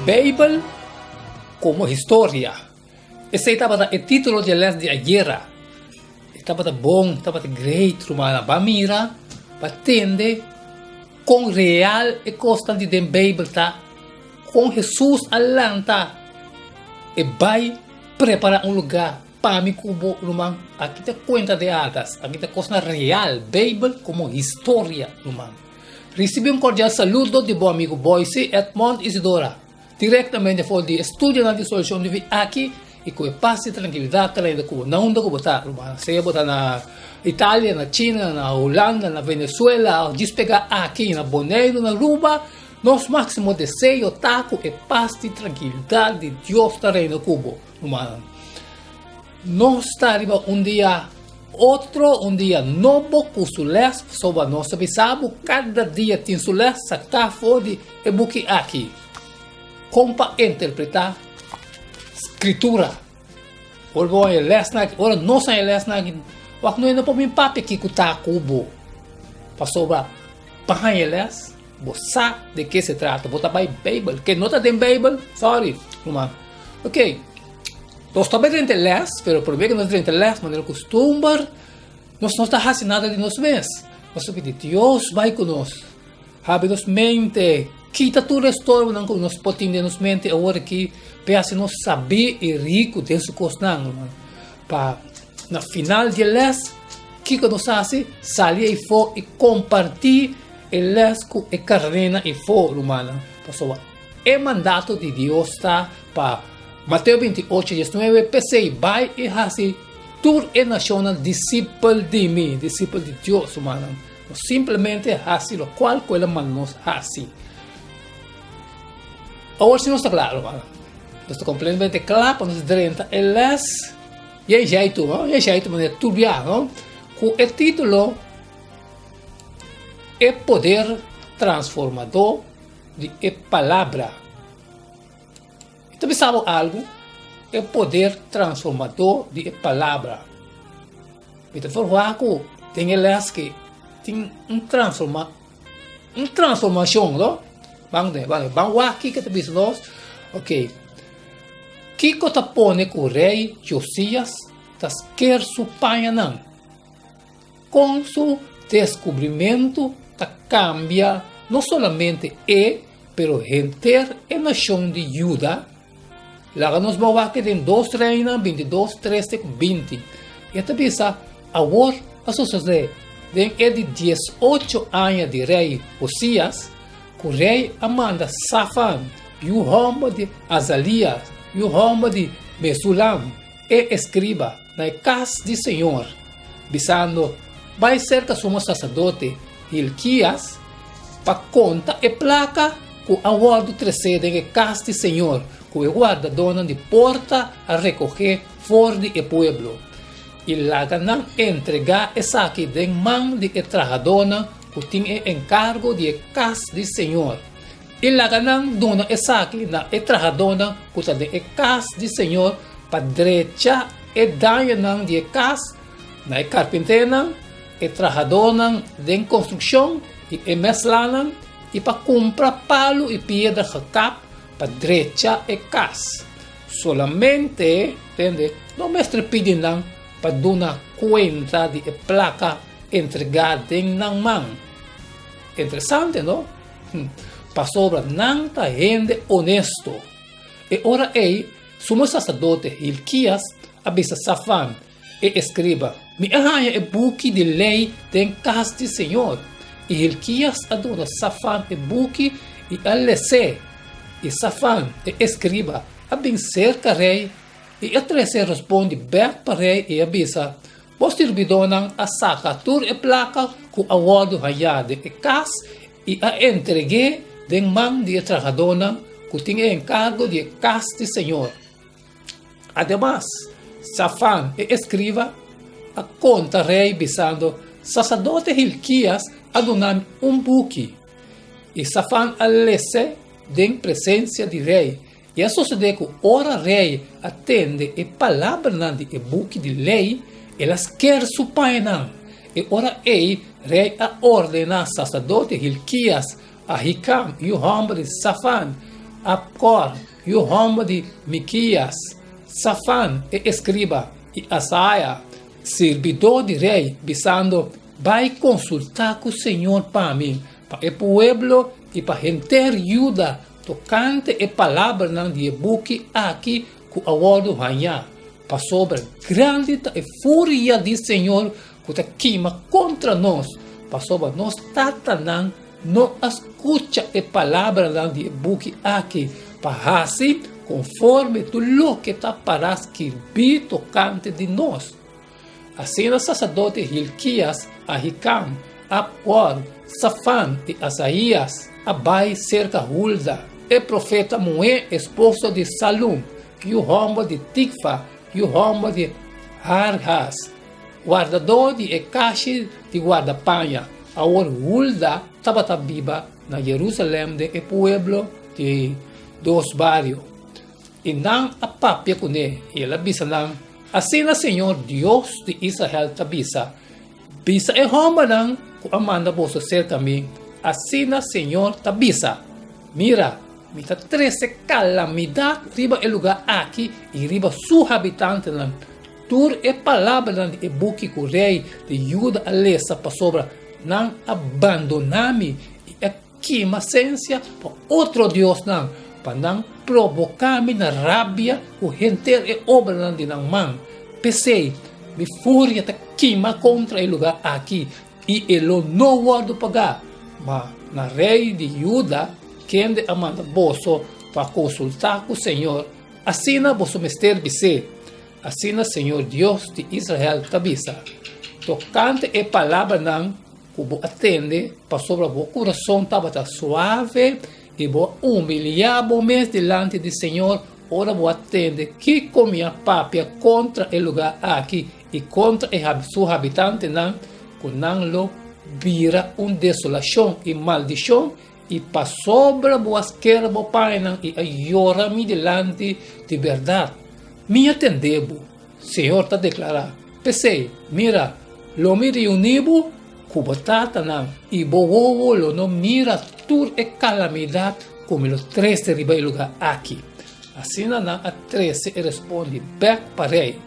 Bible como história. Esse estava o título de les de ayer. Estava bom, estava great, rumana. Bamira, batende com real e constante de Bible tá, com Jesus alanta e vai preparar um lugar para mim como rumana. Aqui te conta de hadas, aqui te coisa real, Bible como história, rumana. Recebi cordial saludo de bom amigo Boise Edmond Isidora, diretamente fora de Estúdio de Solução de Vida aqui e com paz e tranquilidade também com não anda com botar, seja botar na Itália, na China, na Holanda, na Venezuela, despegar aqui na Bonaire, na Aruba, nosso máximo desejo taco é paz e tranquilidade de Deus também no Cubo, nós estaremos dia outro, dia novo com sules sobre nosso bisabo, cada dia tem sules, sacar fora e buque aqui. Como para interpretar escritura. Ora, ora não sai lesna, ora não é para mim papo que está cubo. Para sobre para eles, você de que se trata? Botar by Bible, que não está em Bible, sorry, irmão. Ok. Nós também temos les, pero por que nós temos les, mas no costume, nós não está fazendo nada de nós mesmos. Nós sabemos que Deus vai conosco. Abre-nos mente, quita tudo restauro, não nós podemos de nos mente agora que peça nós saber e rico desse costão, para na final de les, que nós fazemos, sair e for e compartilhar e les com a carreira e for humana. Pessoal, é mandato de Deus tá para Mateus 28, 19, PC, vai e assim, tur e nacional discípulo de mim, discípulo de Deus, humano. Simplesmente assim, o qual coisa nos assim. Agora, se não está claro, humano. Está completamente claro para nos dizer, eles, e é jeito, mas é turbia, não? Com o título, é poder transformador de palavra. Então, sabe algo? É poder transformador de palavra. Então, for tem elas que tem transformação, não? Vamos aqui que te diz nós, ok? Que tá pone com o rei Josias, tas quer su panha não? Com su descobrimento, ta cambia não somente pero enter a nação de Judá. Lá nos vamos que tem 2 reina, 22, 13, 20. E até pensa, agora, a sociedade, tem de 18 anos de rei Osias, que o rei Amanda Safan, e o homem de Azalias, e o homem de Mesulam, e escriba na casa do Senhor, pensando, vai ser que somos sacerdote, Hilquias, para conta e placa, que o aguardo precede em casa do Senhor, que o guarda dona de porta a recoger fora do pueblo. E lá não entregar essa aqui de mão de trajadona que tem encargo de casa do Senhor. E lá não dona essa aqui na trajadona que está de casa do Senhor para direita e daia não de casa na carpinteira e trajadona de construção e meslana e para comprar palo e pedra cap para direita e casa. Solamente, entende? Não mestre pedindo para dar conta de placa entregada em mão. Interessante, não? Para sobra não está gente honesto. E ora somos sacerdote Hilquias, avisa Safan, e escriba, me arranha e buque de lei tem casa de Senhor. E Hilquias adora Safan e buque e alece. E Safan e escriba, a bem cerca rei, e a 13 responde bem para rei e avisa, vos tirbidonam a saca tur e placa com a wado hayade e cas e a entregue de mão de trajadona que tinha encargo de casa de Senhor. Ademais, Safan e escriba, a conta rei bisando, sacerdote Hilquias adonam buque, e Safan alece em presença de rei. E a sociedade que ora rei atende a palavra de buque de lei, elas quer supainar. E ora rei a ordena sacerdote Hilquias Ahicam e o homem de Safan, Acor e o homem de Miquias, Safan e escriba, e Asaia, servidor de rei, dizendo, vai consultar com o Senhor para mim, para o pueblo e para gente ajuda, tocante a palavra de buque aqui com a ordem ranha, para sobre grande e fúria do Senhor que está queima contra nós, para sobre nós tatanang não escuta a palavra de buque aqui, para assim, conforme tudo que está para escrever tocante de nós. Assim, o sacerdote Hilquias, Ahicam, Acor, Safan e Asaías, Abai cerca Hulda, e profeta Moé, esposo de Salum, e o homem de Tikva, e o homem de Harhas, guardador de Ekashi de guarda-panha. A Hulda estava viva na Jerusalém de pueblo de dos barrios. E não a papia com ele, ela bisa não. Assim o Senhor Deus de Israel tabisa. Bisa e homem não, que amanda você cerca mim. Assim o Senhor tabisa. Mira, mita 13 calamidade riba el lugar aqui e riba su habitante não. Tur e palavra de buque com rei de Juda a lesa para sobra. Não abandonar-me e aqui uma essência para outro Deus não. Para não provocar-me na rábia o gente e obra de não man. Pensei, me fúria está queima contra o lugar aqui e ele não guarda pagar. Mas na rei de Juda, quem de amanda bolso para consultar com o Senhor, assina bolso mister bise. Assina Senhor Deus de Israel tabisa. Tocante e palavra não, que vou atender para sobre o coração estava suave e vou humilhar o mês delante do Senhor. Ora vou atender que com minha papia contra o lugar aqui e contra o seu habitante não, que não lo vira desolação e maldição e para sobre o esquerda o pai não e ajuda-me delante de verdade. Me atendebo, Senhor está declarando. Pensei, mira, lo me reunibo Kubatata não, e boa lo não mira tur e calamidade como os 13 riba lugar aqui. Assim não a 13 responde back para rei.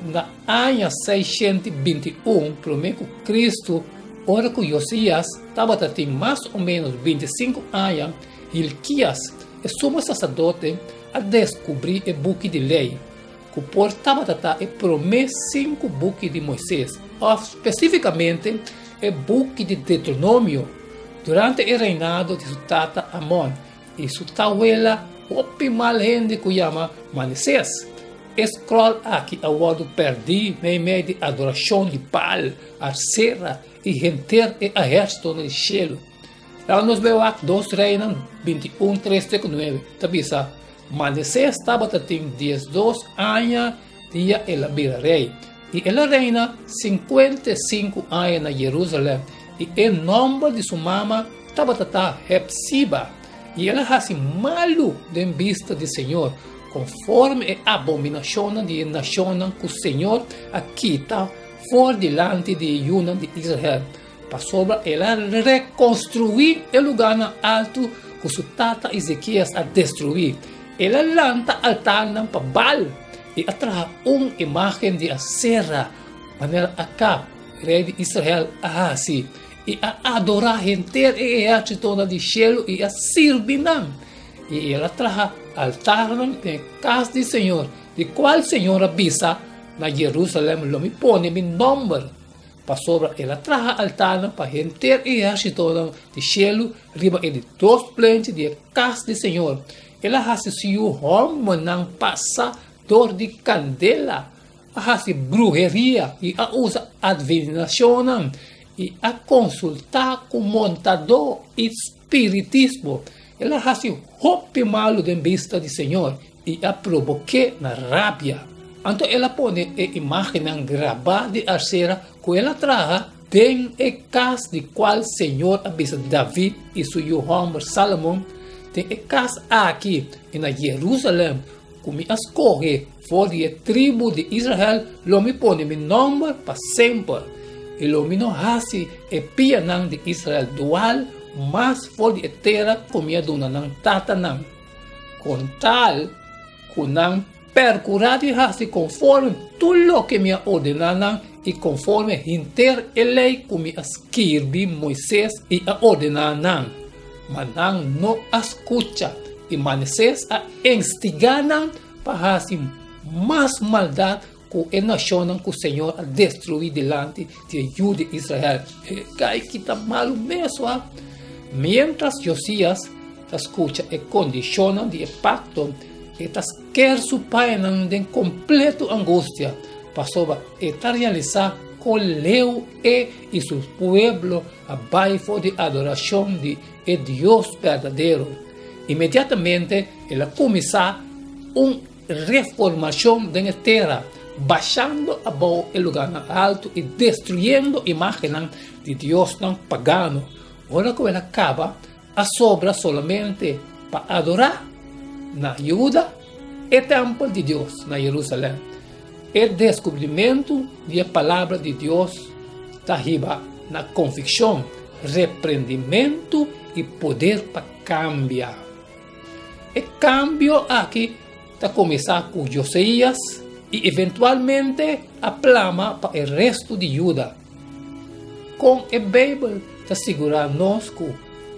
Na ano 621, promete Cristo, ora que Josias estava tem mais ou menos 25 anos, Hilquias, o sumo sacerdote, a descobrir o buque de lei, que portava e promete 5 buques de Moisés. Especificamente o buque de Deuteronômio durante o reinado de sua tata Amon e sua tauela optimal gente que chama Manassés. Scroll aqui a word perdi no meio de adoração de Baal, Arcera e gente e exército no cielo. Lá nos vemos aqui 2 Reinas 21, 3-9. Tabisa, Manassés estava tem 12 anos dia ela vira rei. E ela reina 55 anos na Jerusalém. E o nome de sua mama estava Hepsiba. E ela fazia malo de vista do Senhor, conforme a abominação de nação que o Senhor aqui está fora delante de Yuna de Israel. Para sobre ela reconstruir o lugar alto que sua tata Ezequias a destruir. Ela lanta altar para Baal. E atrás imagem de Asera, maneira Acab, rei de Israel, assim, e a adorar a gente e exército do cielo e a servir. E ela traz altar na casa do Senhor, de qual o Senhor avisa na Jerusalém, lo me põe meu nome. Para sobre ela traz altar para a gente e exército do cielo, riba de 2 plantas de casa do Senhor. Ela assistiu o homem não passa dor de candela, a brujeria e a usa adivinação e a consultar com montador e espiritismo. Ela faz roupa malo de vista do Senhor e a provoque na rábia. Então ela põe a imagem gravada de Arcera que ela traz tem a casa de qual o Senhor avisa David e seu homem Salomão. Tem a casa aqui na Jerusalém. Como escorre fora da tribo de Israel, lo me põe meu nome para sempre. E lo me não hace e pianang de Israel dual, mais for de etera comia dona não tata não. Com tal, que não percurar de raça conforme tudo que me ordenaram e conforme inter a lei que me escrevi Moisés e a ordenaram. Mas não escuta e Manassés a instigar para fazer mais maldade que a nação que o Senhor a destruir delante de Judá e Israel. Cai que está mal mesmo. Mientras Josias escuta e condiciona de pacto, estas quer su pai de completo angústia, para realizar com Leo e su pueblo abaixo de adoração de Deus verdadeiro. Imediatamente, ela começa uma reformação da terra, baixando abaixo o lugar alto e destruindo a imagem de Deus não pagano. Ora que ela acaba, a sobra solamente para adorar na Judá e templo de Deus na Jerusalém. O descobrimento da palavra de Deus está arriba na convicção, repreendimento e poder para cambiar. E cambio aqui está começar com Josias e eventualmente a plama para o resto de Judá. Com a Bíblia está segurar nós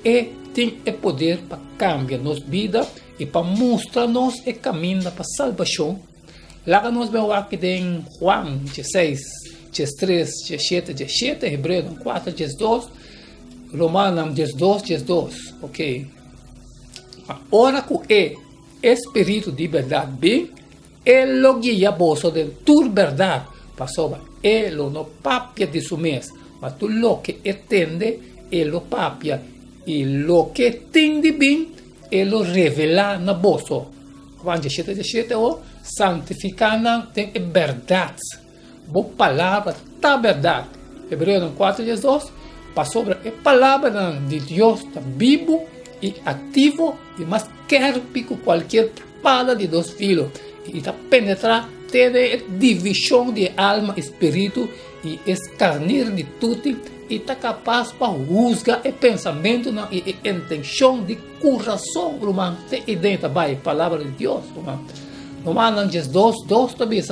que tem o poder para cambiar nossa vida e para mostrar-nos o caminho para a salvação. Lá nós vemos aqui em Juan 16, 3, 7, 7, Hebreus 4, 2, Romanos 12, 2, ok? Agora que o Espírito de verdade vem, ele guia você de toda verdade, para sobre ele não papia de si mesmo, mas tudo o que entende, ele papia, e o que entende bem, ele revela na bolsa. Juan 17, santificando tem verdade. Boa palavra, tá verdade. Hebreus 4, 2, para sobre a palavra de Deus, está vivo e ativo, e mais quer pico qualquer espada de dois filos, e está penetrar toda divisão de alma e espírito, e escarnir de tudo, e está capaz para juzgar o pensamento e a intenção de coração, irmão. Tem dentro da palavra de Deus, irmão. Romanos 2, também,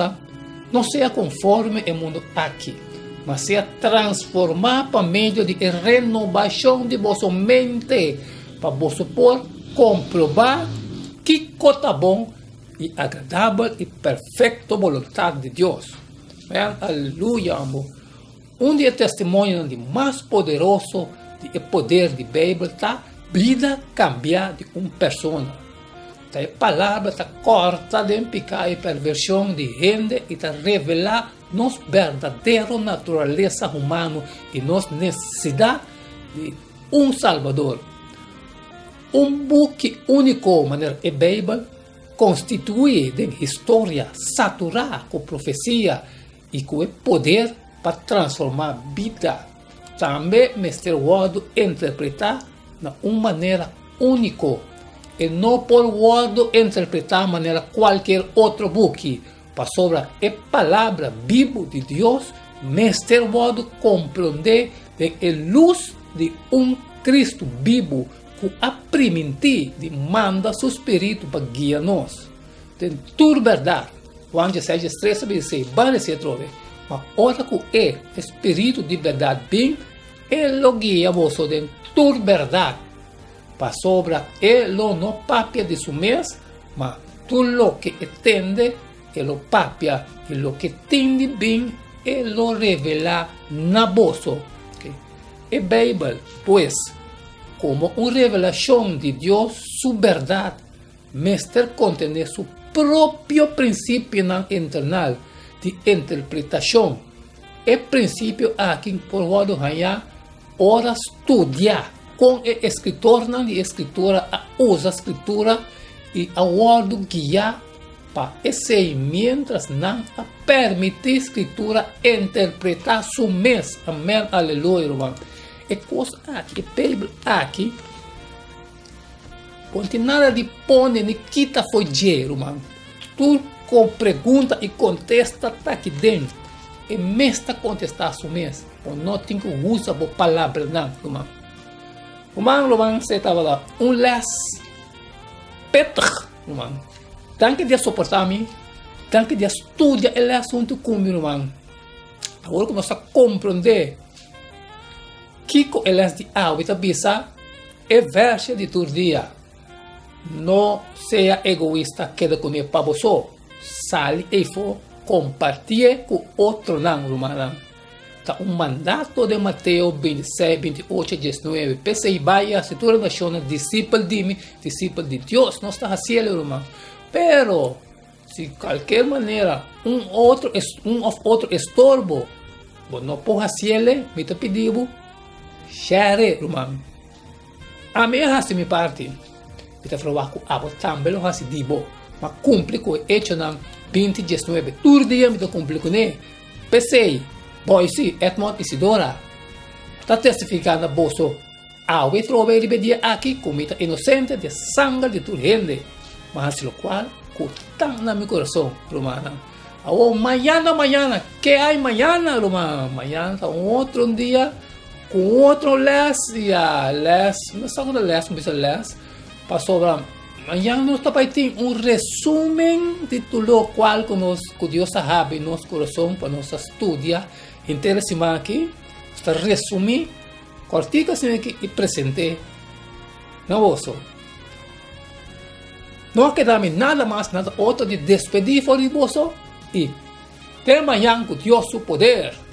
não seja conforme o mundo aqui, mas seja transformar para meio de renovação de vossa mente, para você poder comprovar que coisa bom e agradável e perfeita vontade de Deus. Aleluia, amor. Dia testemunho de mais poderoso de poder de Bíblia está vida cambiar de uma pessoa. A palavra está corta de pecado e perversão de gente e está revelar nossa verdadeira natureza humana e nossa necessidade de um Salvador. Buque único, maneira a Bíblia, constitui de história saturada com profecia e com o poder para transformar a vida. Também Mr. Word interpretar de uma maneira única e não por Word interpretar de maneira qualquer outro book. Para sobre a palavra viva de Deus, Mr. Word compreender a luz de Cristo vivo que aprimente de manda seu Espírito para guiar-nos. Tem tudo verdade. Juan 16, 3, diz, vale se trove. Mas ora que o Espírito de verdade vem, ele guia você de toda verdade. Para sobre ele não papia de si mesmo, mas tudo o que entende, ele papia, e o que entende bem, ele revela na voz. Okay? A Bíblia, pois, como uma revelação de Deus, sua verdade, mestre contém seu próprio princípio internal de interpretação. O princípio aqui por modo ganhar, ora estudar com o escritor e escritura, usa a escritura e a word guiar para esse mientras não permitir a escritura interpretar su mês. Amém, aleluia, irmão. E coisa aqui, a Bíblia aqui, continuar de pôr nem quita foi dinheiro, irmão. Tu com pergunta e contesta está aqui dentro. E mesmo contestar su mês, ou não tem que usar a palavra não, irmão. Lumang, você estava lá, les petr, lumang. Tanto de suportar-me, tanto de estudar o assunto comigo, lumang. Agora começa a compreender que o les de hábito bisa é verso de todo dia. Não seja egoísta, queda comigo para você. Sale e for compartilhe com outro não, lumang. Tá mandato de Mateus 26, 28, 19. Pensei, vaya, se tu relaciona discípulo de mim, discípulo de Deus, não está haciendo, hermano. Pero, se de qualquer maneira, outro estorbo, não pode hacerle, me te pedimos, share, hermano. A mim é minha parte. Me te falar com a também não é dibo, mas cumpre com o hecho na 20, 19. Todo dia me te cumpre com ele. Pensei, boy, sim, Edmond Isidora está testificando bolso. A vez trove ele pedia aqui comida inocente de sangue de tua gente, mas o qual cortan na meu coração, romana. Oh, mañana, que há mañana, romana? Mañana tá outro dia com outro les, não sei quando les, passou para amanhã nós também tem resumen de tudo qual que Deus sabe em nosso coração para nós estudar. Inteira semana aqui, está resumir, cortica semana aqui e presente. Não ouço. Não queda-me nada mais, nada outro de despedir fora de bolso e ter amanhã com Deus o poder.